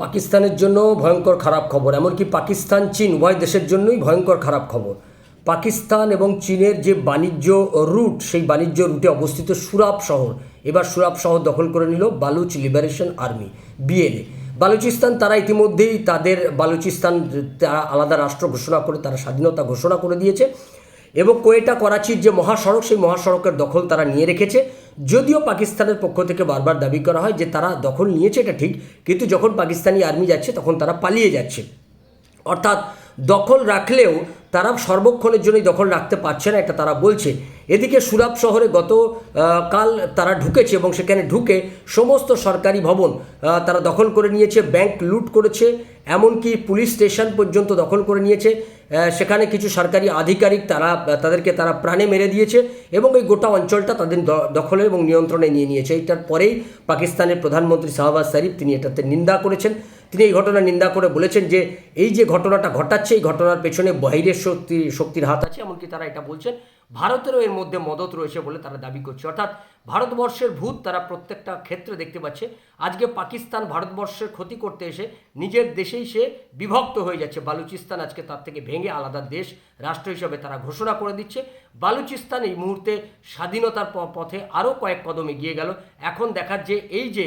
পাকিস্তানের জন্য ভয়ঙ্কর খারাপ খবর, এমনকি পাকিস্তান চীন উভয় দেশের জন্যই ভয়ঙ্কর খারাপ খবর। পাকিস্তান এবং চীনের যে বাণিজ্য রুট, সেই বাণিজ্য রুটে অবস্থিত সুরাব শহর, এবার সুরাব শহর দখল করে নিল Baloch liberation army BLA. Balochistan তারা ইতিমধ্যেই তাদের বালুচিস্তান তারা আলাদা রাষ্ট্র ঘোষণা করে তারা স্বাধীনতা ঘোষণা করে দিয়েছে এবং কোয়েটা করাচির যে মহাসড়ক, সেই মহাসড়কের দখল তারা নিয়ে রেখেছে। যদিও পাকিস্তানের পক্ষ থেকে বারবার দাবি করা হয় যে তারা দখল নিয়েছে, এটা ঠিক, কিন্তু যখন পাকিস্তানি আর্মি যাচ্ছে তখন তারা পালিয়ে যাচ্ছে। অর্থাৎ দখল রাখলেও তারা সর্বক্ষণের জন্যই দখল রাখতে পারছে না, এটা তারা বলছে। এদিকে সুরাব শহরে কাল তারা ঢুকেছে এবং সেখানে ঢুকে সমস্ত সরকারি ভবন তারা দখল করে নিয়েছে, ব্যাংক লুট করেছে, এমনকি পুলিশ স্টেশন পর্যন্ত দখল করে নিয়েছে। সেখানে কিছু সরকারি আধিকারিক তাদেরকে প্রাণে মেরে দিয়েছে এবং এই গোটা অঞ্চলটা তাদের দখলে এবং নিয়ন্ত্রণে নিয়ে নিয়েছে। এইটার পরেই পাকিস্তানের প্রধানমন্ত্রী শাহবাজ শরীফ তিনি এটাতে নিন্দা করেছেন। তিনি এই ঘটনা নিন্দা করে বলেছেন যে এই যে ঘটনাটা ঘটাচ্ছে, এই ঘটনার পেছনে বাইরের শক্তির হাত আছে। এমনকি তারা এটা বলছেন ভারতেরও এর মধ্যে মদত রয়েছে বলে তারা দাবি করছে। অর্থাৎ ভারতবর্ষের ভূত তারা প্রত্যেকটা ক্ষেত্রে দেখতে পাচ্ছে। আজকে পাকিস্তান ভারতবর্ষের ক্ষতি করতে এসে নিজের দেশেই সে বিভক্ত হয়ে যাচ্ছে। বালুচিস্তান আজকে তার থেকে ভেঙে আলাদা দেশ রাষ্ট্র হিসাবে তারা ঘোষণা করে দিচ্ছে। বালুচিস্তান এই মুহূর্তে স্বাধীনতার পথে আরও কয়েক কদম এগিয়ে গেল। এখন দেখার যে এই যে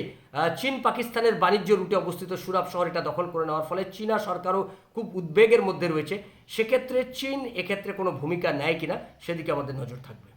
চীন পাকিস্তানের বাণিজ্য রুটে অবস্থিত সুরাব শহর এটা দখল করে নেওয়ার ফলে চীনা সরকারও খুব উদ্বেগের মধ্যে রয়েছে। সেক্ষেত্রে চীন এক্ষেত্রে কোনো ভূমিকা নেয় কিনা সেদিকে আমাদের নজর থাকবে।